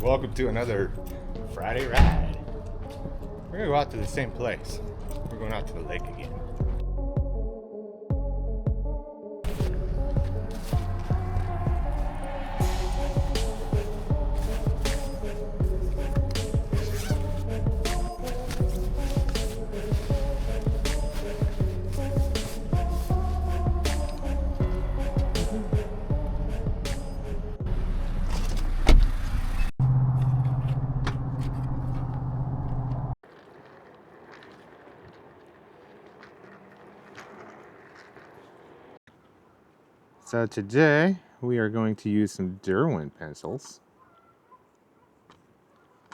Welcome to another Friday ride. We're gonna go out to the same place. We're going out to the lake again. So today we are going to use some Derwent pencils.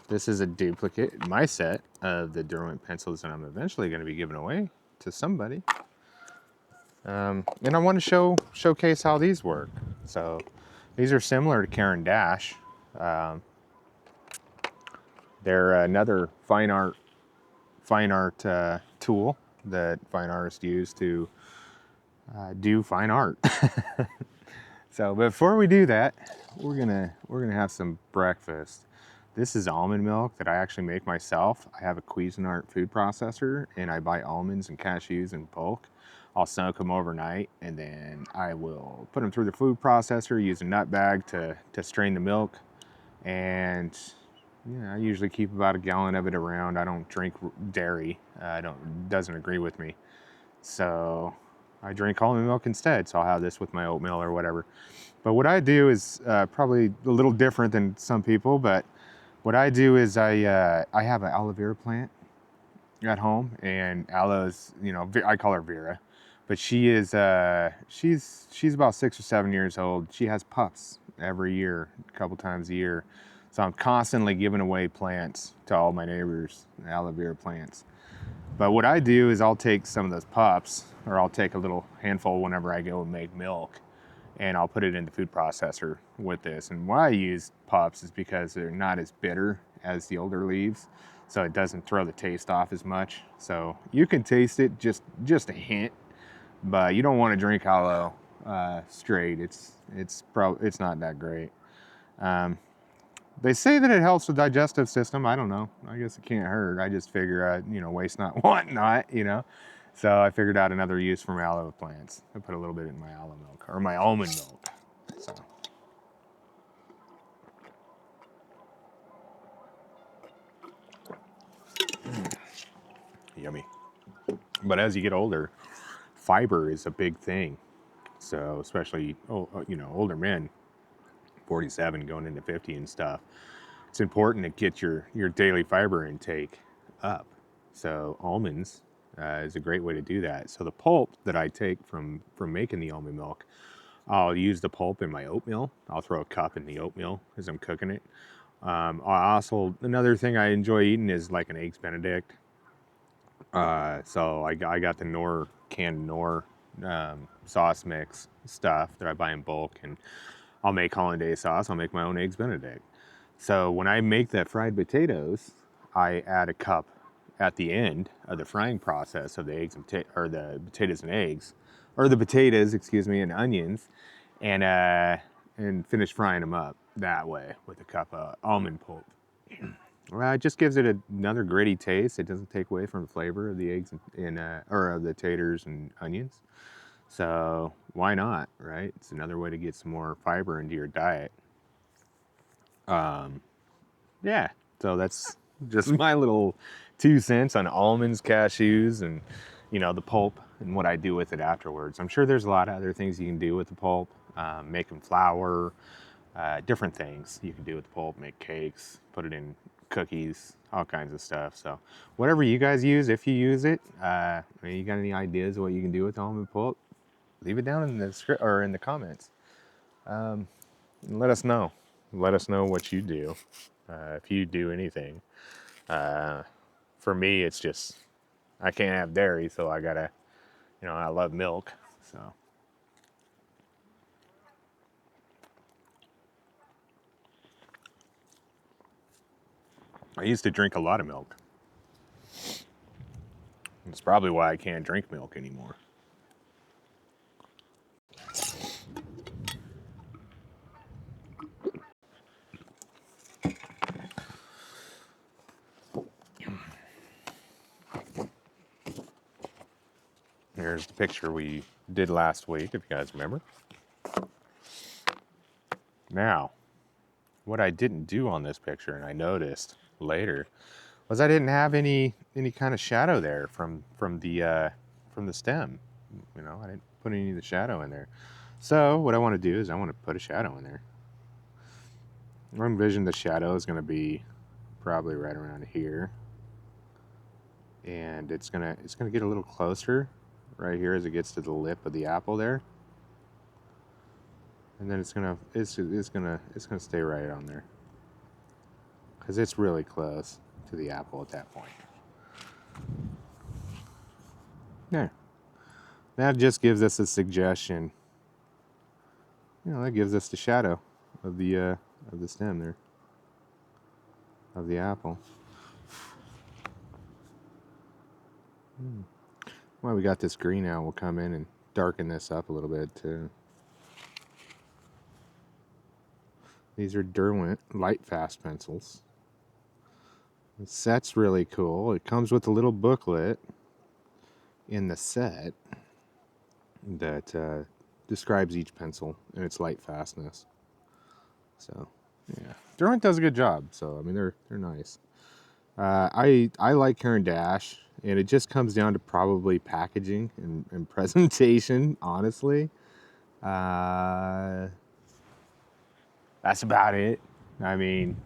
This is a duplicate in my set of the Derwent pencils that I'm eventually going to be giving away to somebody. And I want to showcase how these work. So these are similar to Caran Dash. They're another fine art tool that fine artists use to do fine art. So before we do that, we're gonna have some breakfast. This is almond milk that I actually make myself. I have a Cuisinart food processor, and I buy almonds and cashews in bulk. I'll soak them overnight, and then I will put them through the food processor, use a nut bag to strain the milk. And yeah, I usually keep about a gallon of it around. I don't drink dairy. Doesn't agree with me. So I drink almond milk instead. So I'll have this with my oatmeal or whatever. But what I do is probably a little different than some people. But what I do is I have an aloe vera plant at home, and aloe's, I call her Vera, but she is she's about 6 or 7 years old. She has pups every year, a couple times a year. So I'm constantly giving away plants to all my neighbors, aloe vera plants. But what I do is I'll take some of those pups, or I'll take a little handful whenever I go and make milk, and I'll put it in the food processor with this. And why I use pups is because they're not as bitter as the older leaves, so it doesn't throw the taste off as much. So you can taste it, just a hint, but you don't want to drink aloe straight. It's not that great. They say that it helps the digestive system. I don't know. I guess it can't hurt. I just figure, waste not, want not, So I figured out another use for my aloe plants. I put a little bit in my aloe milk, or my almond milk. So. Yummy. But as you get older, fiber is a big thing. So especially, older men, 47 going into 50 and stuff, it's important to get your daily fiber intake up. So almonds is a great way to do that. So the pulp that I take from making the almond milk, I'll use the pulp in my oatmeal. I'll throw a cup in the oatmeal as I'm cooking it. Another thing I enjoy eating is like an Eggs Benedict. So I got the canned Knorr sauce mix stuff that I buy in bulk, and I'll make hollandaise sauce. I'll make my own Eggs Benedict. So when I make the fried potatoes, I add a cup at the end of the frying process of the eggs or the potatoes and eggs, or the potatoes, and onions, and finish frying them up that way with a cup of almond pulp. Well, it just gives it another gritty taste. It doesn't take away from the flavor of the eggs or of the taters and onions. So why not, right? It's another way to get some more fiber into your diet. Yeah, so that's just my little 2 cents on almonds, cashews, and the pulp and what I do with it afterwards. I'm sure there's a lot of other things you can do with the pulp, making flour, different things you can do with the pulp, make cakes, put it in cookies, all kinds of stuff. So whatever you guys use, if you use it, you got any ideas of what you can do with almond pulp, leave it down in the script or in the comments. And let us know. Let us know what you do, if you do anything. For me, it's just, I can't have dairy, so I gotta, I love milk, so. I used to drink a lot of milk. It's probably why I can't drink milk anymore. here's the picture we did last week, if you guys remember. Now, what I didn't do on this picture, and I noticed later, was I didn't have any kind of shadow there from the stem. You know, I didn't put any of the shadow in there. So what I want to do is I want to put a shadow in there. I envision the shadow is going to be probably right around here, and it's gonna get a little closer right here as it gets to the lip of the apple there, and then it's gonna stay right on there because it's really close to the apple at that point. Yeah, that just gives us a suggestion. You know, that gives us the shadow of the stem there of the apple. Well, we got this green out. We'll come in and darken this up a little bit too. These are Derwent Lightfast pencils. The set's really cool. It comes with a little booklet in the set that describes each pencil and its light fastness. So, yeah, Derwent does a good job. So, I mean, they're nice. I like Caran Dash, and it just comes down to probably packaging and presentation. Honestly, that's about it. I mean,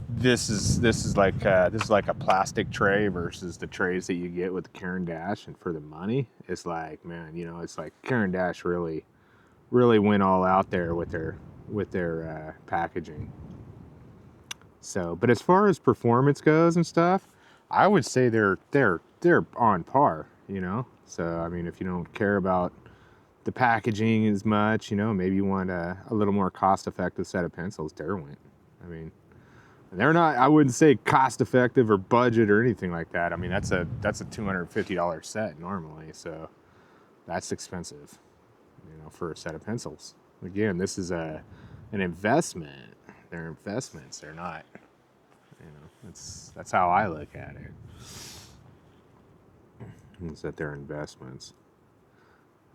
this is like a plastic tray versus the trays that you get with the Caran Dash, and for the money, it's like, man, you know, it's like Caran Dash really went all out there with their packaging. So, but as far as performance goes and stuff, I would say they're on par, you know. So, I mean, if you don't care about the packaging as much, you know, maybe you want a little more cost-effective set of pencils, Derwent. I mean, they're not, I wouldn't say cost-effective or budget or anything like that. I mean, that's a $250 set normally, so that's expensive, you know, for a set of pencils. Again, this is an investment. They're investments. They're not, you know, that's how I look at it. Is that they're investments.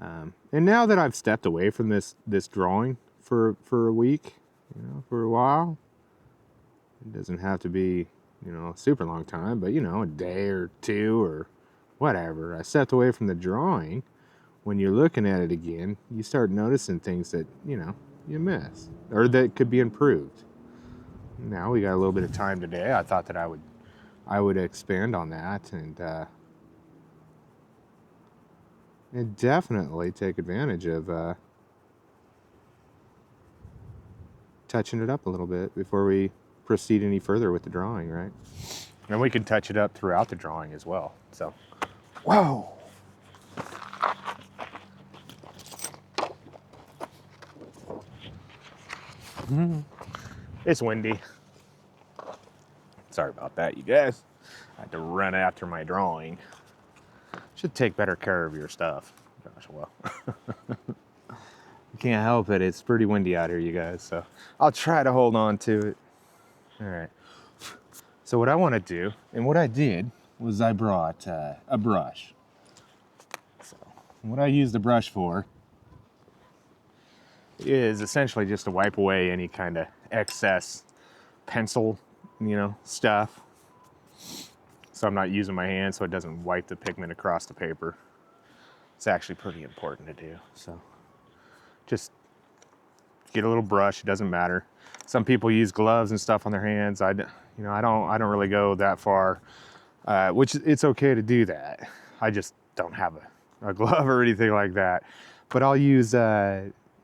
And now that I've stepped away from this drawing for a week, you know, for a while, it doesn't have to be, you know, a super long time, but, you know, a day or two or whatever. I stepped away from the drawing. When you're looking at it again, you start noticing things that, you know, you miss or that could be improved. Now we got a little bit of time today. I thought that I would expand on that and definitely take advantage of touching it up a little bit before we proceed any further with the drawing, right? And we can touch it up throughout the drawing as well. So, whoa. It's windy. Sorry about that, you guys. I had to run after my drawing. Should take better care of your stuff. Gosh, well. You can't help it. It's pretty windy out here, you guys. So I'll try to hold on to it. All right. So what I want to do, and what I did, was I brought a brush. So what I use the brush for is essentially just to wipe away any kind of excess pencil, you know, stuff. So I'm not using my hand so it doesn't wipe the pigment across the paper. It's actually pretty important to do. So just get a little brush, it doesn't matter. Some people use gloves and stuff on their hands. I don't really go that far, which it's okay to do that. I just don't have a glove or anything like that. But I'll use,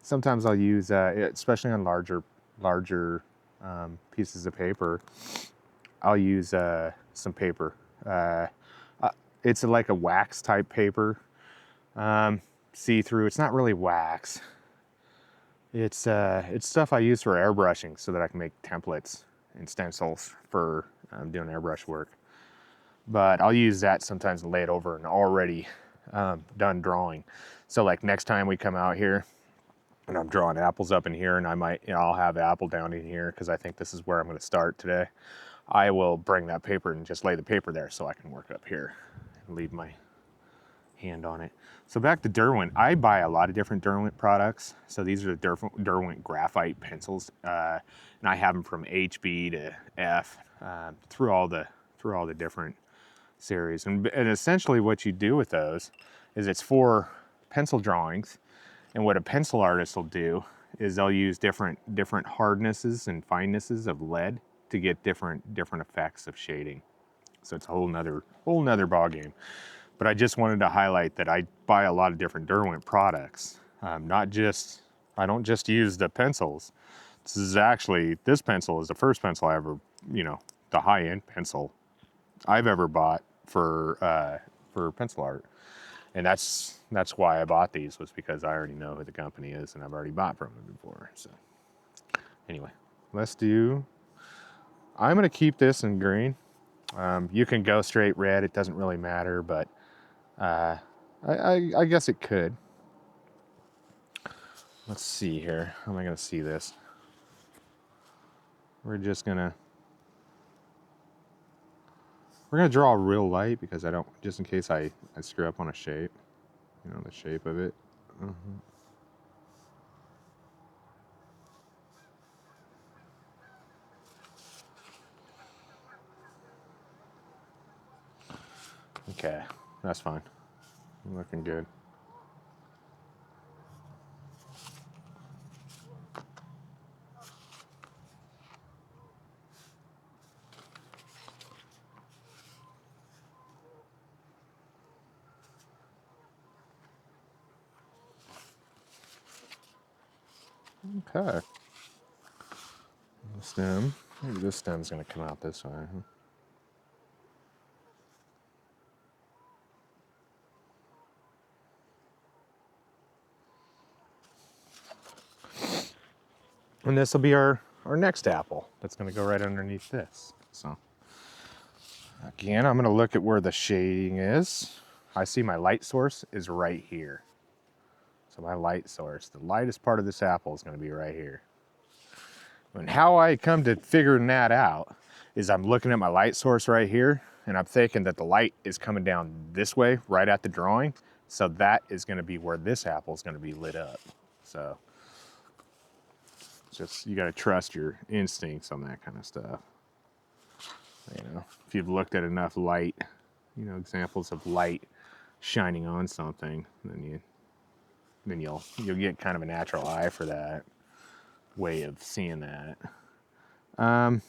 sometimes I'll use, especially on larger pieces of paper, I'll use some paper. It's like a wax type paper, see-through. It's not really wax. It's stuff I use for airbrushing so that I can make templates and stencils for doing airbrush work. But I'll use that sometimes and lay it over an already done drawing. So like next time we come out here and I'm drawing apples up in here, and I'll have apple down in here because I think this is where I'm going to start today. I will bring that paper and just lay the paper there so I can work up here and leave my hand on it. So back to Derwent, I buy a lot of different Derwent products. So these are the Derwent graphite pencils, and I have them from HB to F through all the different series. And essentially, what you do with those is it's for pencil drawings. And what a pencil artist will do is they'll use different hardnesses and finenesses of lead to get different effects of shading. So it's a whole nother ball game. But I just wanted to highlight that I buy a lot of different Derwent products. I don't just use the pencils. This pencil is the first pencil I ever, the high-end pencil I've ever bought for pencil art. And that's why I bought these, was because I already know who the company is and I've already bought from them before. So anyway, I'm gonna keep this in green. You can go straight red, it doesn't really matter, but I guess it could. Let's see here. How am I gonna see this? We're gonna draw real light because just in case I screw up on a shape, the shape of it. Okay, that's fine. Looking good. Okay. The stem. Maybe this stem's gonna come out this way. And this will be our next apple that's going to go right underneath this. So again, I'm going to look at where the shading is. I see my light source is right here. So my light source, the lightest part of this apple is going to be right here. And how I come to figuring that out is I'm looking at my light source right here, and I'm thinking that the light is coming down this way, right at the drawing. So that is going to be where this apple is going to be lit up. So you got to trust your instincts on that kind of stuff. If you've looked at enough light, examples of light shining on something, then you'll get kind of a natural eye for that way of seeing that. Now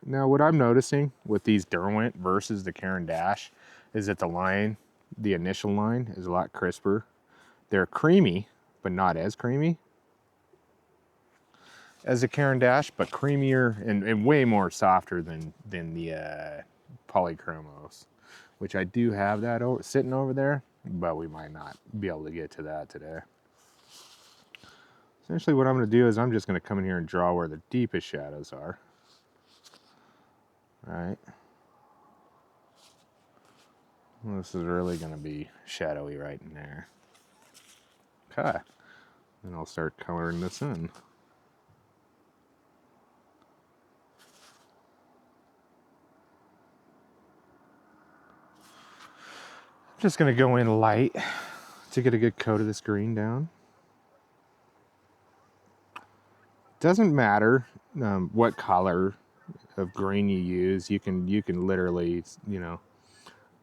what I'm noticing with these Derwent versus the Caran Dash is that the initial line is a lot crisper. They're creamy, but not as creamy as a Caran Dash, but creamier and way more softer than the Polychromos, which I do have that sitting over there, but we might not be able to get to that today. Essentially what I'm going to do is I'm just going to come in here and draw where the deepest shadows are. All right. Well, this is really going to be shadowy right in there. Okay. Then I'll start coloring this in. Just going to go in light to get a good coat of this green down. Doesn't matter what color of green you use. You can literally,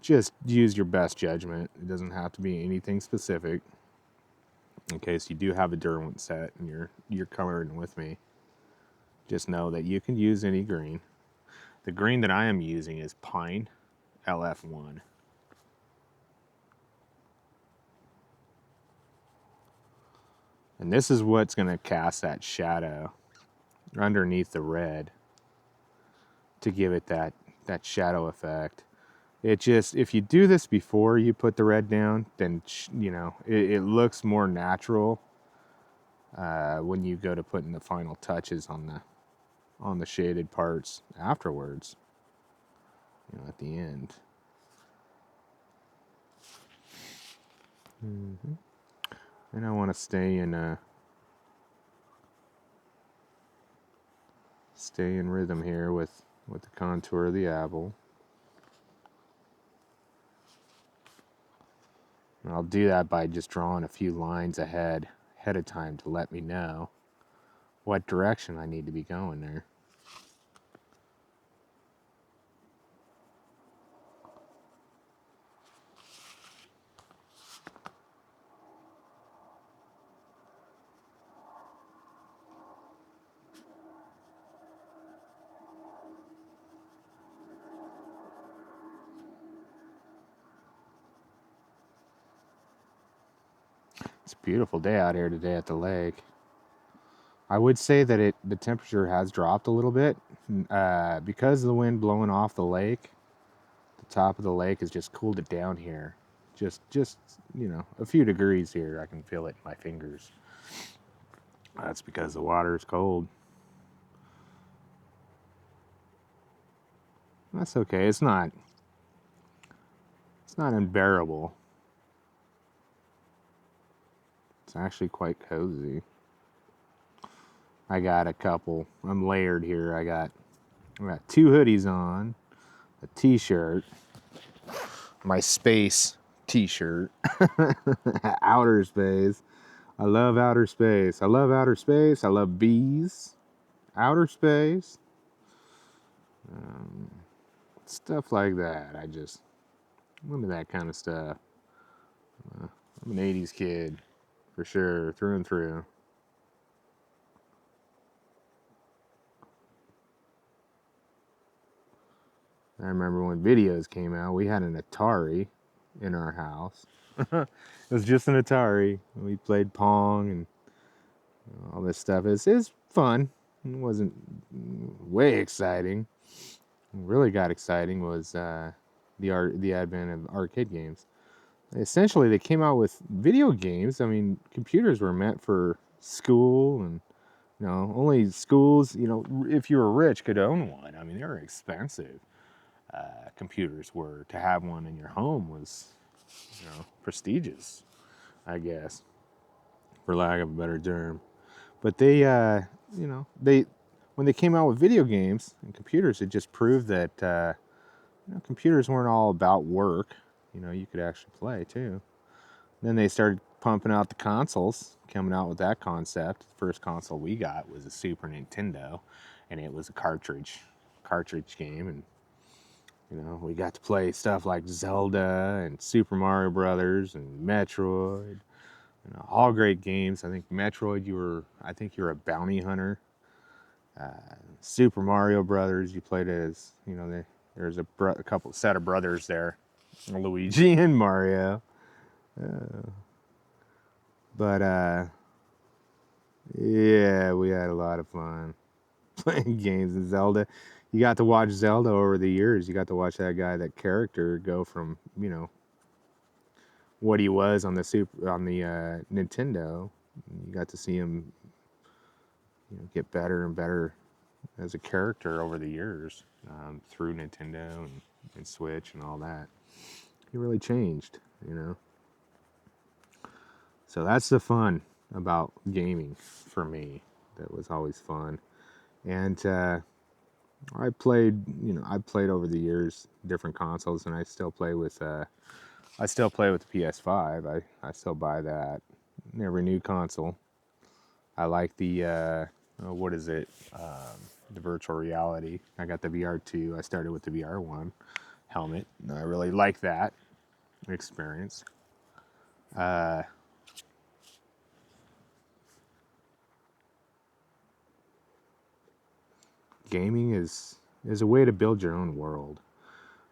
just use your best judgment. It doesn't have to be anything specific. In case you do have a Derwent set and you're coloring with me, just know that you can use any green. The green that I am using is Pine LF1. And this is what's going to cast that shadow underneath the red to give it that shadow effect. If you do this before you put the red down, then it looks more natural when you go to putting the final touches on the shaded parts afterwards, at the end. And I want to stay in rhythm here with the contour of the apple. I'll do that by just drawing a few lines ahead of time to let me know what direction I need to be going there. It's a beautiful day out here today at the lake. I would say that the temperature has dropped a little bit because of the wind blowing off the lake. The top of the lake has just cooled it down here. Just you know, a few degrees here. I can feel it in my fingers. That's because the water is cold. That's okay. It's not unbearable. It's actually quite cozy. I got a couple. I'm layered here. I got 2 hoodies on, a t-shirt, my space t-shirt, outer space. I love outer space. I love outer space. I love bees. Outer space. Stuff like that. I'm into that kind of stuff. I'm an 80s kid, for sure, through and through. I remember when videos came out, we had an Atari in our house. It was just an Atari. We played Pong and all this stuff. It's fun. It wasn't way exciting. What really got exciting was the advent of arcade games. Essentially, they came out with video games. I mean, computers were meant for school, and you know, only schools, you know, if you were rich, could own one. I mean, they were expensive. Computers were. To have one in your home was, you know, prestigious, I guess, for lack of a better term. But they, you know, when they came out with video games and computers, it just proved that you know, computers weren't all about work. You know, you could actually play too. Then they started pumping out the consoles, coming out with that concept. The first console we got was a Super Nintendo, and it was a cartridge game, and you know, we got to play stuff like Zelda and Super Mario Brothers and Metroid. You know, all great games. I think Metroid, I think you were a bounty hunter. Super Mario Brothers, you played as, you know, there's a couple set of brothers there, Luigi and Mario. But yeah, we had a lot of fun playing games in Zelda. You got to watch Zelda over the years. You got to watch that character go from, you know, what he was on the Nintendo. You got to see him, you know, get better and better as a character over the years through Nintendo and Switch and all that. He really changed, you know. So that's the fun about gaming for me. That was always fun. And I played over the years different consoles, and I still play with the PS5. I still buy that every new console. I like the what is it? The virtual reality. I got the VR2. I started with the VR1 helmet. I really like that experience. Gaming is a way to build your own world.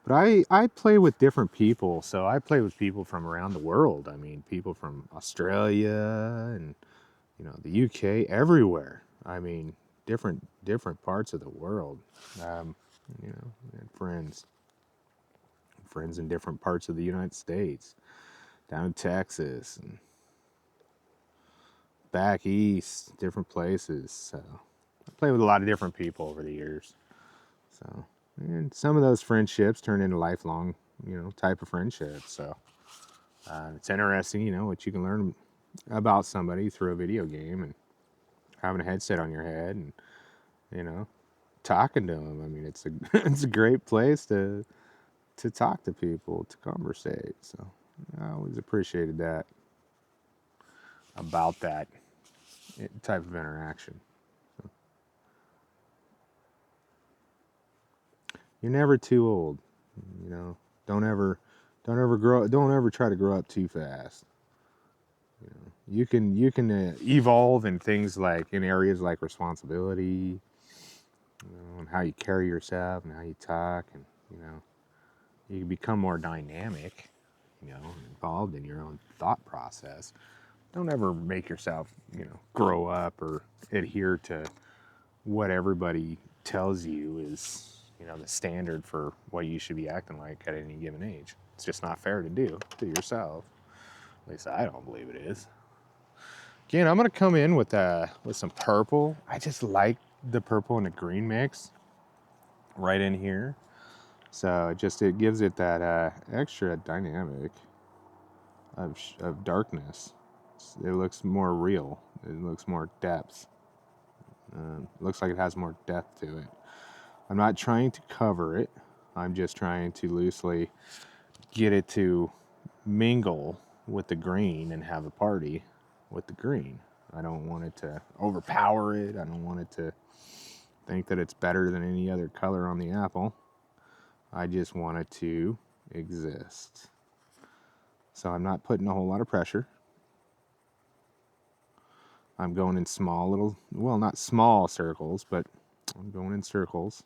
But I play with different people, so I play with people from around the world. I mean, people from Australia and, you know, the UK, everywhere. I mean, different parts of the world. You know, and friends in different parts of the United States, down in Texas and back east, different places. So I play with a lot of different people over the years. So, and some of those friendships turn into lifelong, you know, type of friendships. So it's interesting, you know, what you can learn about somebody through a video game and having a headset on your head and, you know, talking to them. I mean, it's a it's a great place to talk to people, to conversate. So I always appreciated that about that type of interaction. So, you're never too old, you know. Don't ever grow. Don't ever try to grow up too fast. You know, you can evolve in things like in areas like responsibility, you know, and how you carry yourself and how you talk, and you know, you can become more dynamic, you know, involved in your own thought process. Don't ever make yourself, you know, grow up or adhere to what everybody tells you is, you know, the standard for what you should be acting like at any given age. It's just not fair to do to yourself. At least I don't believe it is. Again, I'm gonna come in with some purple. I just like the purple and the green mix right in here. So it gives it that extra dynamic of darkness. It looks more real. It looks more depth. Looks like it has more depth to it. I'm not trying to cover it. I'm just trying to loosely get it to mingle with the green and have a party with the green. I don't want it to overpower it. I don't want it to think that it's better than any other color on the apple. I just want it to exist. So I'm not putting a whole lot of pressure. I'm going in small little, well, not small circles, but I'm going in circles,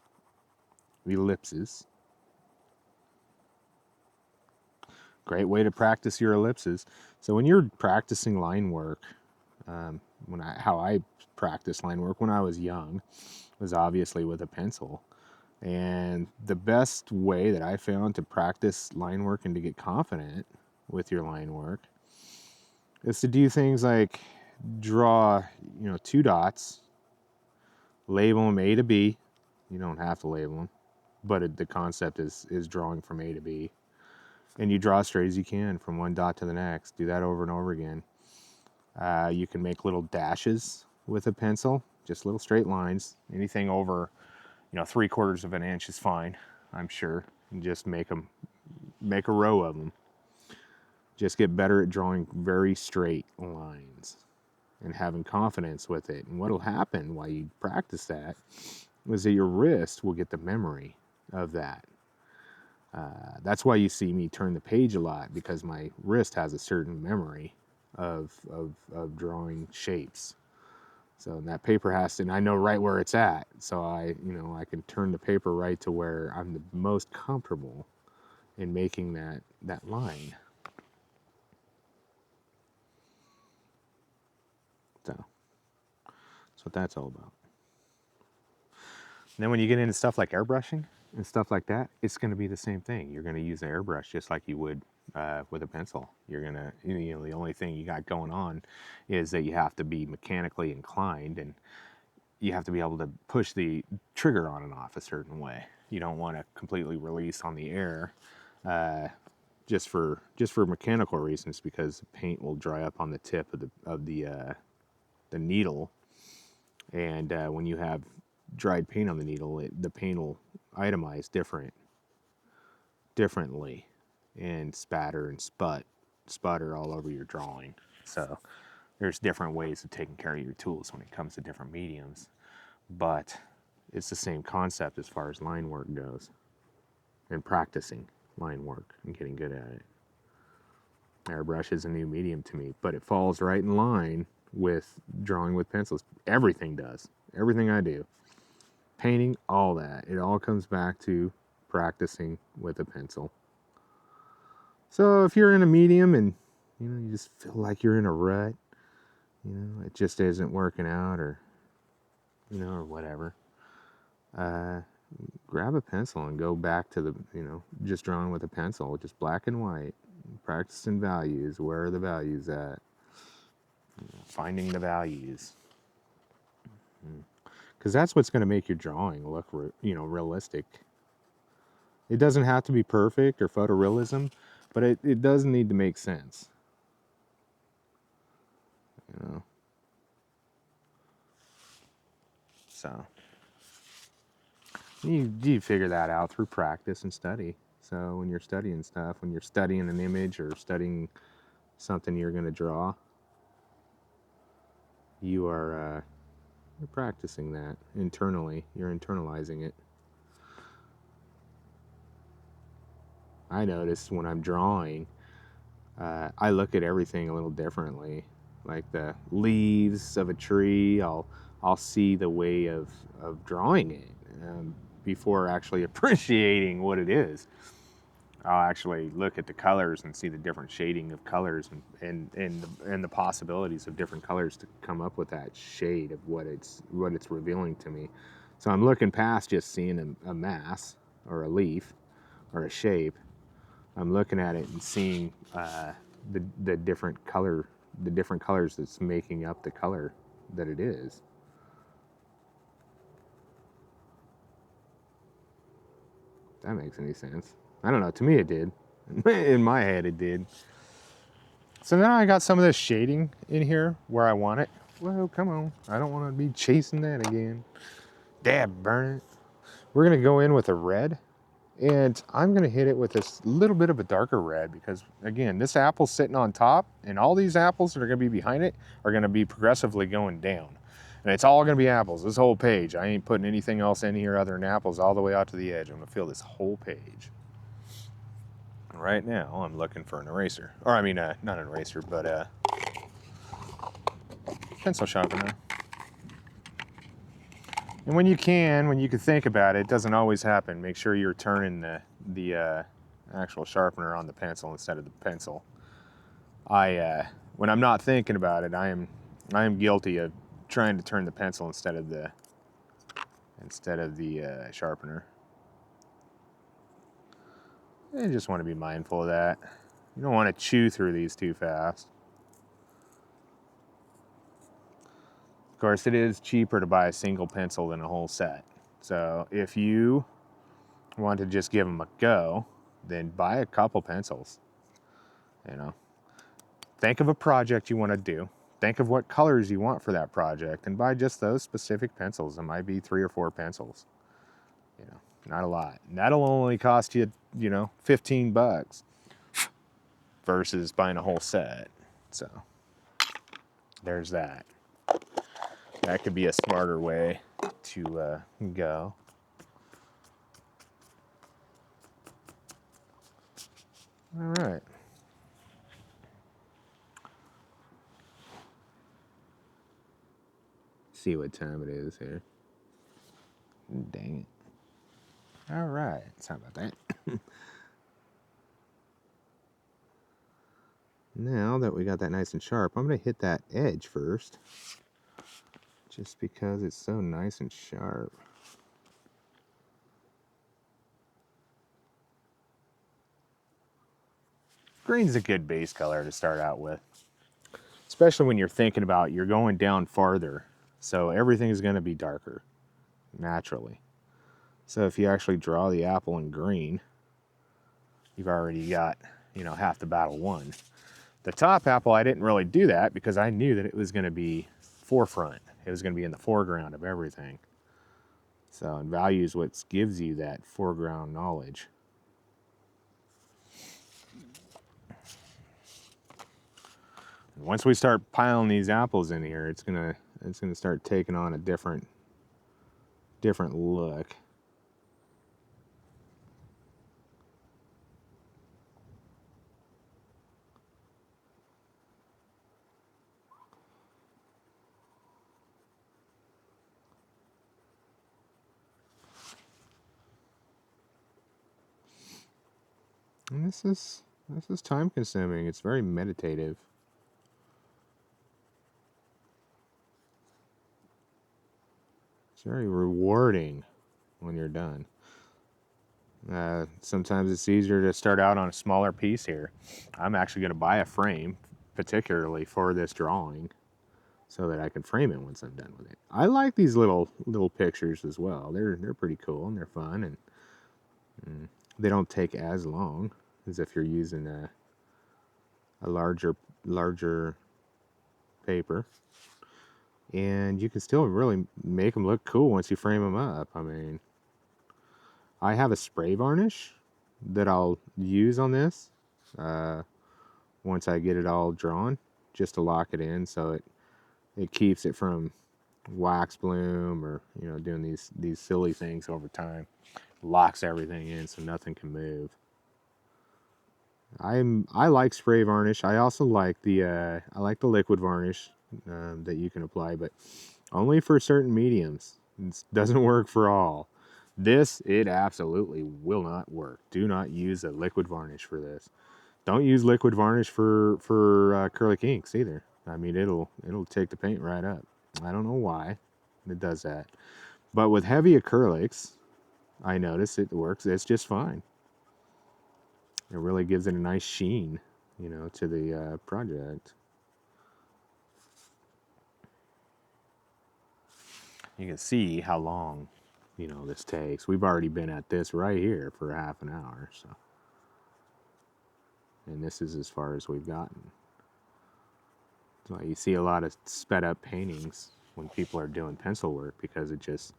ellipses. Great way to practice your ellipses. So when you're practicing line work, how I practiced line work when I was young was obviously with a pencil. And the best way that I found to practice line work and to get confident with your line work is to do things like draw, you know, 2 dots, label them A to B. You don't have to label them, but the concept is drawing from A to B. And you draw as straight as you can from one dot to the next. Do that over and over again. You can make little dashes with a pencil, just little straight lines. Anything over, you know, 3/4 of an inch is fine, I'm sure. And just make a row of them. Just get better at drawing very straight lines and having confidence with it. And what'll happen while you practice that is that your wrist will get the memory of that. That's why you see me turn the page a lot, because my wrist has a certain memory of drawing shapes. So that paper has to, and I know right where it's at. So I can turn the paper right to where I'm the most comfortable in making that line. So that's what that's all about. And then when you get into stuff like airbrushing and stuff like that, it's going to be the same thing. You're going to use the airbrush just like you would with a pencil. You're going to, you know, the only thing you got going on is that you have to be mechanically inclined, and you have to be able to push the trigger on and off a certain way. You don't want to completely release on the air just for mechanical reasons, because the paint will dry up on the tip of the needle, and when you have dried paint on the needle, the paint will itemize differently and spatter and sputter all over your drawing. So there's different ways of taking care of your tools when it comes to different mediums, but it's the same concept as far as line work goes, and practicing line work and getting good at it. Airbrush is a new medium to me, but it falls right in line with drawing with pencils. Everything does. Everything I do. Painting, all that. It all comes back to practicing with a pencil. So if you're in a medium and, you know, you just feel like you're in a rut, you know, it just isn't working out, or, you know, or whatever, grab a pencil and go back to the, you know, just drawing with a pencil, just black and white, practicing values. Where are the values at? You know, finding the values. Because that's what's going to make your drawing look, you know, realistic. It doesn't have to be perfect or photorealism, but it does need to make sense. You know. So you figure that out through practice and study. So when you're studying stuff, when you're studying an image or studying something you're going to draw, you're practicing that internally. You're internalizing it. I notice when I'm drawing, I look at everything a little differently. Like the leaves of a tree, I'll see the way of drawing it before actually appreciating what it is. I'll actually look at the colors and see the different shading of colors and the possibilities of different colors to come up with that shade of what it's revealing to me. So I'm looking past just seeing a mass or a leaf or a shape. I'm looking at it and seeing the different colors that's making up the color that it is. If that makes any sense. I don't know, to me it did. In my head it did. So now I got some of this shading in here where I want it. Well, come on. I don't want to be chasing that again. Dab, burn it. We're going to go in with a red. And I'm going to hit it with this little bit of a darker red because, again, this apple's sitting on top. And all these apples that are going to be behind it are going to be progressively going down. And it's all going to be apples, this whole page. I ain't putting anything else in here other than apples all the way out to the edge. I'm going to fill this whole page. Right now, I'm looking for an eraser. Or, I mean, not an eraser, but a pencil sharpener. And when you can think about it, it doesn't always happen. Make sure you're turning the actual sharpener on the pencil instead of the pencil. When I'm not thinking about it, I am guilty of trying to turn the pencil instead of the sharpener. I just want to be mindful of that. You don't want to chew through these too fast. Of course, it is cheaper to buy a single pencil than a whole set. So if you want to just give them a go, then buy a couple pencils. You know, think of a project you want to do. Think of what colors you want for that project and buy just those specific pencils. It might be 3 or 4 pencils. You know, not a lot. And that'll only cost you, you know, $15 versus buying a whole set. So there's that. That could be a smarter way to go. All right. See what time it is here. Dang it. All right. Sorry about that. Now that we got that nice and sharp, I'm going to hit that edge first. Just because it's so nice and sharp. Green's a good base color to start out with. Especially when you're thinking about you're going down farther. So everything is going to be darker, naturally. So if you actually draw the apple in green, you've already got, you know, half the battle won. The top apple, I didn't really do that because I knew that it was going to be forefront. It was going to be in the foreground of everything. So, and value is what gives you that foreground knowledge. And once we start piling these apples in here, it's gonna start taking on a different look. And this is time consuming. It's very meditative. It's very rewarding when you're done. Sometimes it's easier to start out on a smaller piece here. I'm actually going to buy a frame particularly for this drawing so that I can frame it once I'm done with it. I like these little pictures as well. They're pretty cool and they're fun, and they don't take as long as if you're using a larger paper. And you can still really make them look cool once you frame them up. I mean, I have a spray varnish that I'll use on this once I get it all drawn, just to lock it in so it keeps it from wax bloom or, you know, doing these silly things over time. Locks everything in so nothing can move. I like spray varnish. I also like the liquid varnish that you can apply, but only for certain mediums. It doesn't work for all. This, it absolutely will not work. Do not use a liquid varnish for this. Don't use liquid varnish for acrylic inks either. I mean, it'll take the paint right up. I don't know why it does that. But with heavy acrylics, I notice it works. It's just fine. It really gives it a nice sheen, you know, to the project. You can see how long, you know, this takes. We've already been at this right here for half an hour, so. And this is as far as we've gotten. So you see a lot of sped up paintings when people are doing pencil work because it just,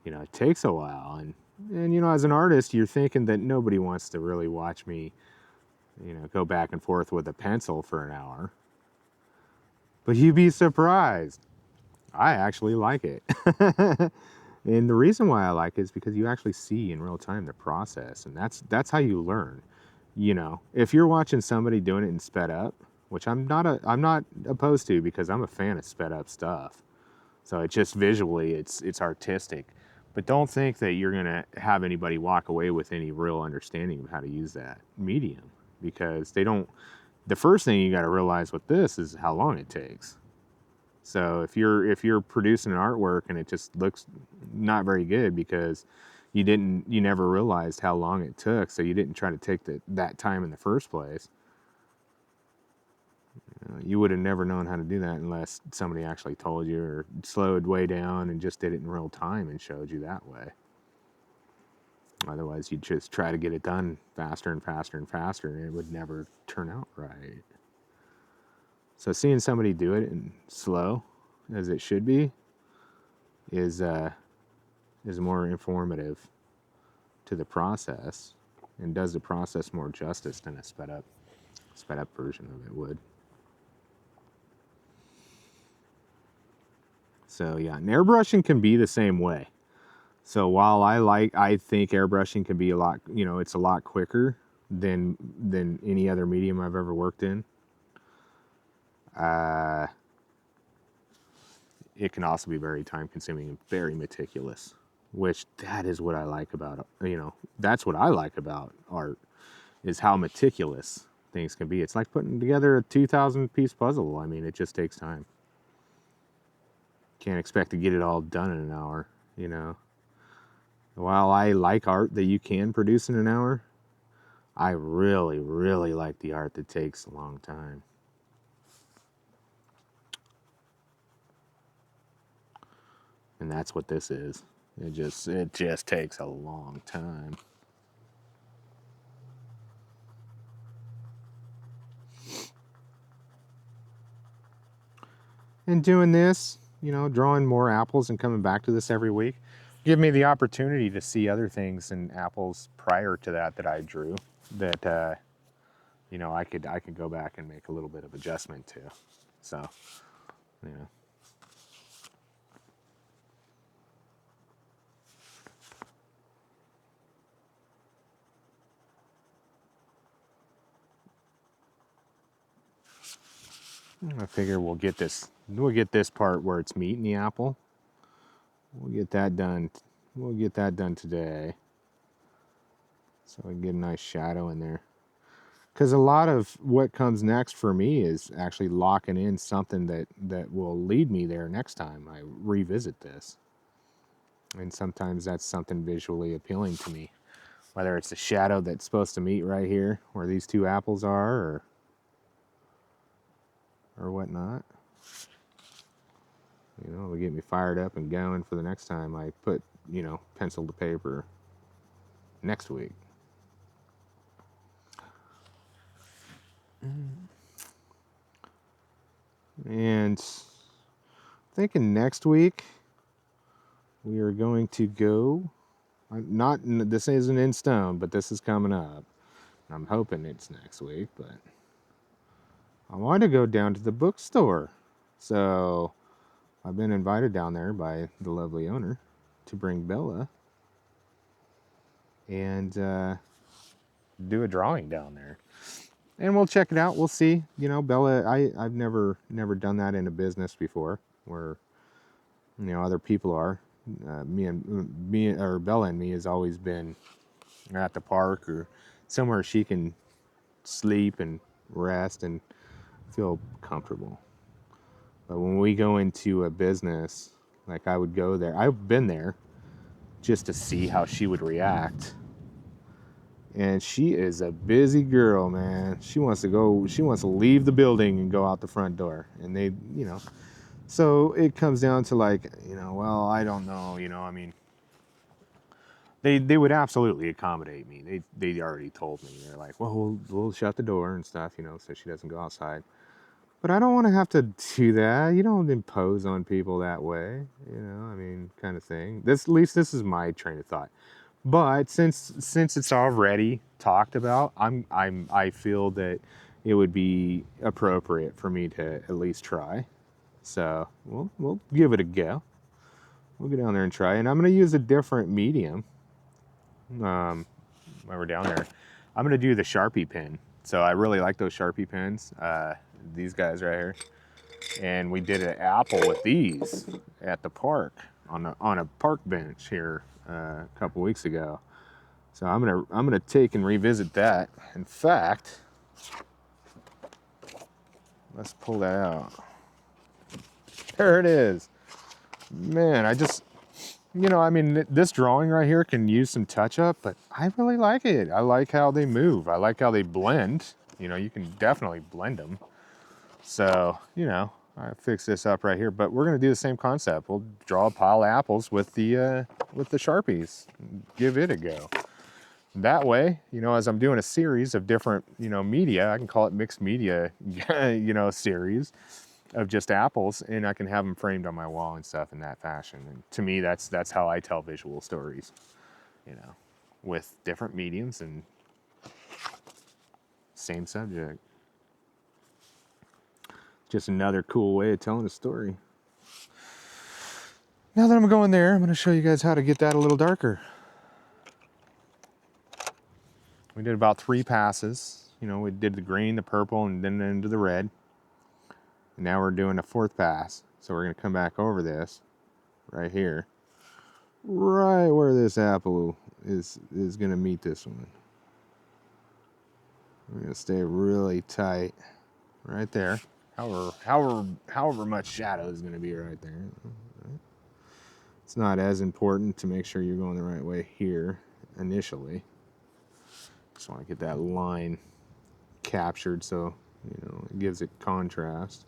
you know, it takes a while. And you know, as an artist, you're thinking that nobody wants to really watch me, you know, go back and forth with a pencil for an hour. But you'd be surprised. I actually like it. And the reason why I like it is because you actually see in real time the process, and that's how you learn. You know, if you're watching somebody doing it in sped up, which I'm not opposed to because I'm a fan of sped up stuff. So it just visually it's artistic. But don't think that you're gonna have anybody walk away with any real understanding of how to use that medium, because they don't. The first thing you got to realize with this is how long it takes. So if you're producing an artwork and it just looks not very good because you never realized how long it took, so you didn't try to take that time in the first place, you would have never known how to do that unless somebody actually told you or slowed way down and just did it in real time and showed you that way. Otherwise, you'd just try to get it done faster and faster and faster, and it would never turn out right. So seeing somebody do it in slow, as it should be, is more informative to the process and does the process more justice than a sped up version of it would. So yeah, and airbrushing can be the same way. So while I think airbrushing can be a lot, you know, it's a lot quicker than any other medium I've ever worked in. It can also be very time consuming and very meticulous, which that is what I like about, you know, that's what I like about art, is how meticulous things can be. It's like putting together a 2,000 piece puzzle. I mean, it just takes time. Can't expect to get it all done in an hour, you know. While I like art that you can produce in an hour, I really, really like the art that takes a long time. And that's what this is. It just takes a long time. And doing this, you know, drawing more apples and coming back to this every week, give me the opportunity to see other things in apples prior to that I drew that, you know, I could go back and make a little bit of adjustment to. So, you know. I figure we'll get this part where it's meeting the apple. We'll get that done. We'll get that done today, so we can get a nice shadow in there. Because a lot of what comes next for me is actually locking in something that will lead me there next time I revisit this. And sometimes that's something visually appealing to me, whether it's a shadow that's supposed to meet right here where these two apples are, or whatnot. You know, it'll get me fired up and going for the next time I put, you know, pencil to paper next week. And thinking next week we are going to go This isn't in stone, but this is coming up. I'm hoping it's next week, but I want to go down to the bookstore. So I've been invited down there by the lovely owner to bring Bella and do a drawing down there. And we'll check it out. We'll see. You know, Bella, I've never done that in a business before where, you know, other people are. Bella and me has always been at the park or somewhere she can sleep and rest and feel comfortable. But when we go into a business, like I would go there, I've been there just to see how she would react. And she is a busy girl, man. She wants to leave the building and go out the front door. And they, you know, so it comes down to like, you know, well, I don't know, you know, I mean, they would absolutely accommodate me. They already told me. They're like, well, we'll shut the door and stuff, you know, so she doesn't go outside. But I don't want to have to do that. You don't impose on people that way, you know, I mean, kind of thing. At least this is my train of thought. But since it's already talked about, I feel that it would be appropriate for me to at least try. So we'll give it a go. We'll go down there and try. And I'm going to use a different medium when we're down there. I'm going to do the Sharpie pen. So I really like those Sharpie pens. These guys right here. And we did an apple with these at the park on a park bench here a couple weeks ago. So I'm gonna take and revisit that. In fact, let's pull that out. There it is. Man, you know, I mean, this drawing right here can use some touch up, but I really like it. I like how they move. I like how they blend. You know, you can definitely blend them. So, you know, I fix this up right here, but we're gonna do the same concept. We'll draw a pile of apples with the Sharpies. Give it a go. That way, you know, as I'm doing a series of different, you know, media, I can call it mixed media, you know, series of just apples, and I can have them framed on my wall and stuff in that fashion. And to me, that's how I tell visual stories, you know, with different mediums and same subject. Just another cool way of telling a story. Now that I'm going there, I'm going to show you guys how to get that a little darker. We did about 3 passes. You know, we did the green, the purple, and then into the red. And now we're doing a 4th pass. So we're going to come back over this right here. Right where this apple is going to meet this one. We're going to stay really tight right there. However much shadow is going to be right there. It's not as important to make sure you're going the right way here initially. Just want to get that line captured so, you know, it gives it contrast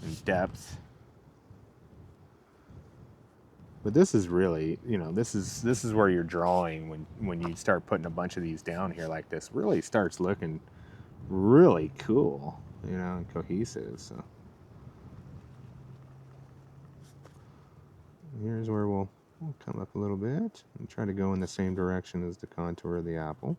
and depth. But this is really, you know, this is where you're drawing when you start putting a bunch of these down here like this. Really starts looking really cool, you know, and cohesive. So here's where we'll come up a little bit and try to go in the same direction as the contour of the apple.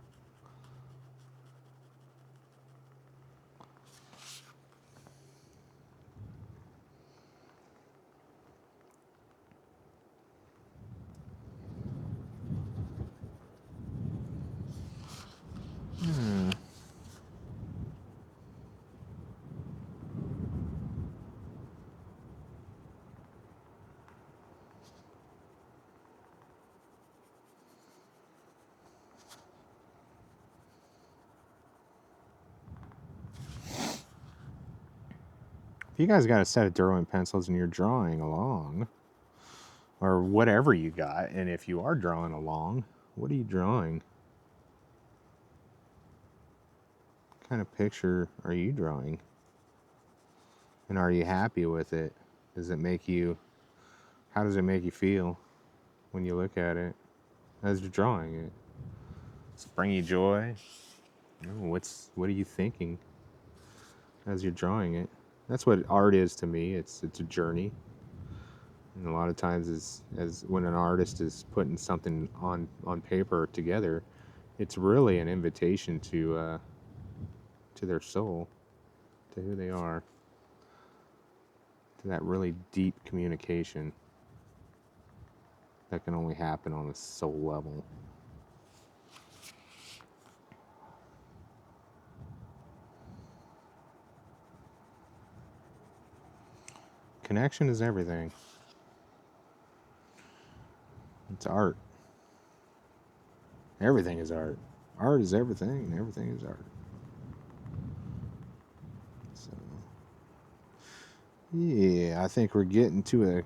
If you guys got a set of Derwent pencils and you're drawing along, or whatever you got, and if you are drawing along, what are you drawing? What kind of picture are you drawing? And are you happy with it? Does it make you, how does it make you feel when you look at it as you're drawing it? Does it bring you joy? What are you thinking as you're drawing it? That's what art is to me. It's a journey. And a lot of times as when an artist is putting something on paper together, it's really an invitation to their soul, to who they are, to that really deep communication that can only happen on a soul level. Connection is everything. It's art. Everything is art. Art is everything, and everything is art. So, yeah, I think we're getting to a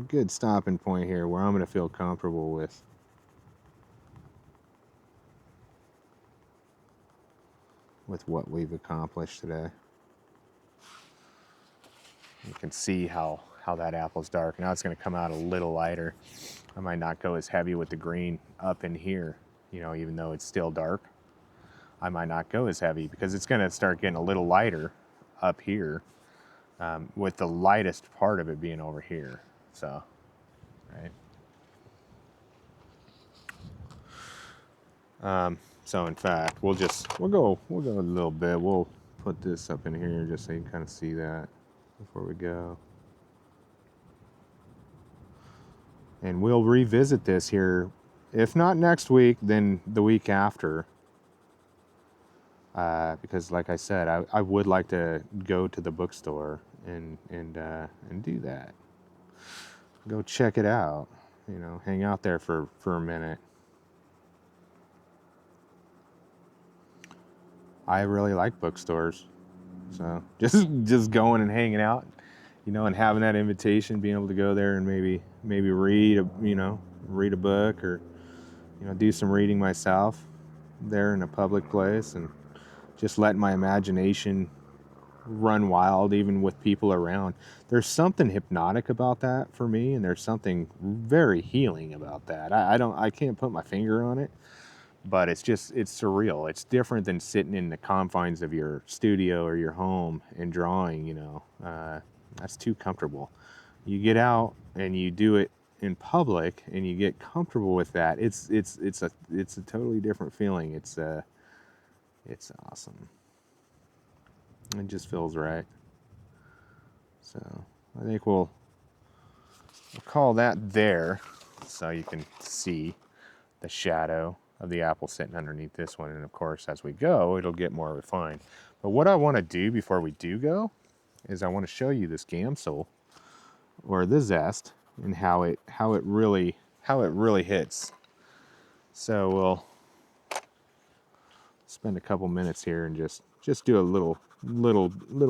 good stopping point here where I'm going to feel comfortable with what we've accomplished today. You can see how that apple's dark. Now it's going to come out a little lighter. I might not go as heavy with the green up in here, you know, even though it's still dark. I might not go as heavy because it's going to start getting a little lighter up here, with the lightest part of it being over here. So, right. So in fact, we'll go a little bit. We'll put this up in here just so you can kind of see that before we go. And we'll revisit this here, if not next week, then the week after. Because like I said, I would like to go to the bookstore and do that. Go check it out, you know, hang out there for a minute. I really like bookstores. So just going and hanging out, you know, and having that invitation, being able to go there and maybe read a book, or, you know, do some reading myself there in a public place, and just letting my imagination run wild even with people around. There's something hypnotic about that for me, and there's something very healing about that. I can't put my finger on it, but it's surreal. It's different than sitting in the confines of your studio or your home and drawing, you know. That's too comfortable. You get out and you do it in public and you get comfortable with that. It's a totally different feeling. It's awesome. It just feels right. So I think we'll call that there, so you can see the shadow of the apple sitting underneath this one. And of course, as we go, it'll get more refined. But what I want to do before we do go is I want to show you this Gamsol, or the Zest, and how it really hits. So we'll spend a couple minutes here and just do a little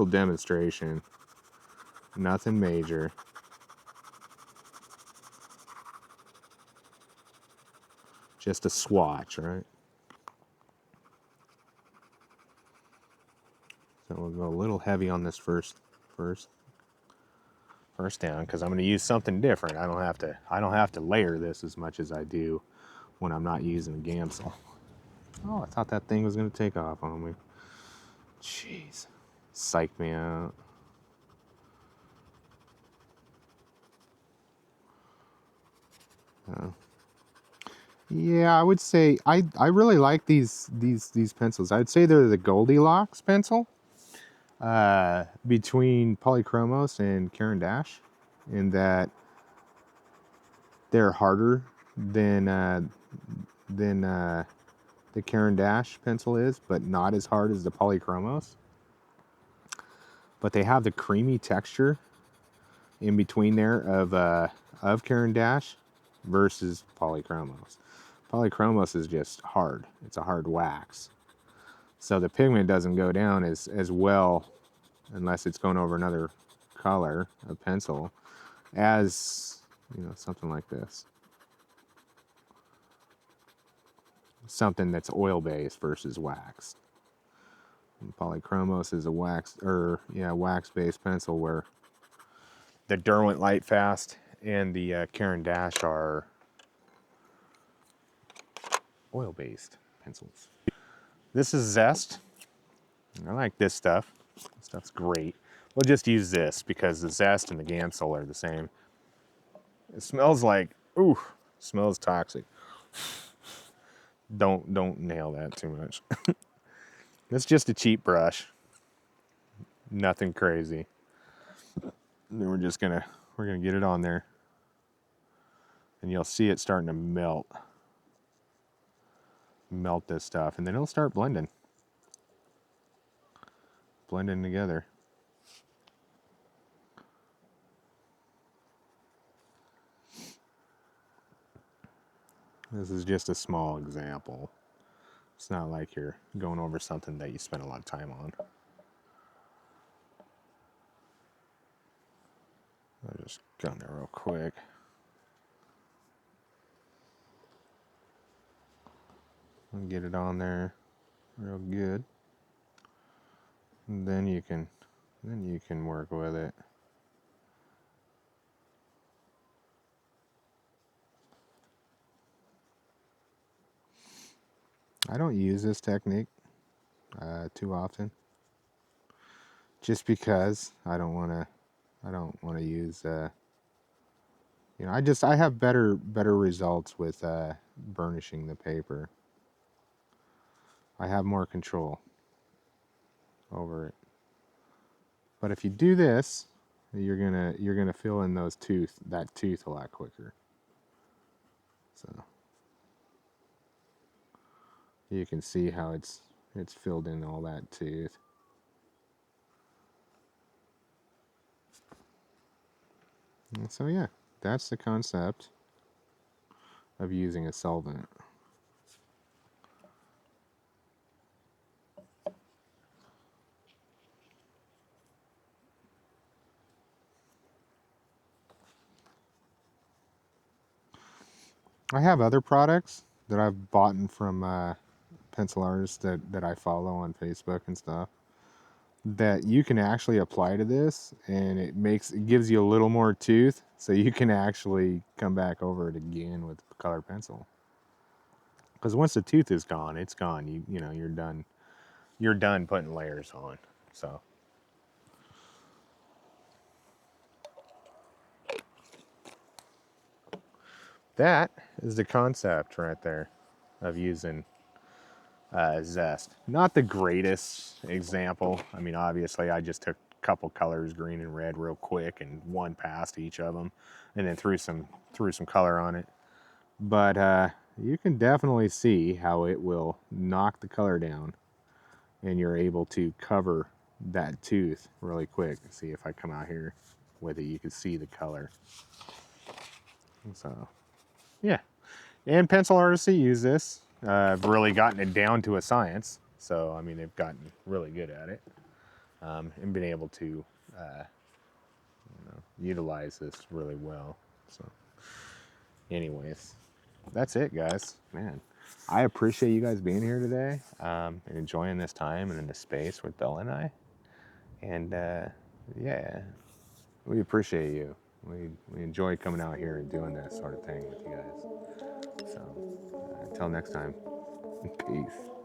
demonstration. Nothing major. Just a swatch, right? So we'll go a little heavy on this first down, because I'm going to use something different. I don't have to layer this as much as I do when I'm not using a Gamsol. Oh, I thought that thing was going to take off on me. Jeez, psyched me out. Yeah, I would say I really like these pencils. I'd say they're the Goldilocks pencil between Polychromos and Caran, in that they're harder than the Caran pencil is, but not as hard as the Polychromos. But they have the creamy texture in between there of Caran versus Polychromos. Polychromos is just hard. It's a hard wax. So the pigment doesn't go down as well, unless it's going over another color of pencil, as, you know, something like this. Something that's oil-based versus waxed. And Polychromos is a wax-based pencil, where the Derwent Lightfast and the Caran are oil-based pencils. This is Zest. I like this stuff. This stuff's great. We'll just use this because the Zest and the Gamsol are the same. It smells like, ooh, smells toxic. Don't nail that too much. It's just a cheap brush. Nothing crazy. And then we're gonna get it on there. And you'll see it starting to melt this stuff, and then it'll start blending together. This is just a small example. It's not like you're going over something that you spend a lot of time on. I'll just go in there real quick. And get it on there real good. And then you can work with it. I don't use this technique too often, just because I don't want to use. You know, I have better results with burnishing the paper. I have more control over it. But if you do this, you're gonna fill in that tooth a lot quicker. So you can see how it's filled in all that tooth. And so yeah, that's the concept of using a solvent. I have other products that I've bought from pencil artists that I follow on Facebook and stuff, that you can actually apply to this, and it gives you a little more tooth, so you can actually come back over it again with colored pencil. Because once the tooth is gone, it's gone. You know, you're done. You're done putting layers on. So that is the concept right there of using Zest. Not the greatest example. I mean, obviously, I just took a couple colors, green and red, real quick, and one past each of them, and then threw some color on it. But you can definitely see how it will knock the color down, and you're able to cover that tooth really quick. See, if I come out here with it, you can see the color. So, yeah. And pencil artists that use this have really gotten it down to a science. So, I mean, they've gotten really good at it, and been able to utilize this really well. So, anyways, that's it, guys. Man, I appreciate you guys being here today, and enjoying this time and in the space with Bella and I. And yeah, we appreciate you. We enjoy coming out here and doing this sort of thing with you guys. So until next time, peace.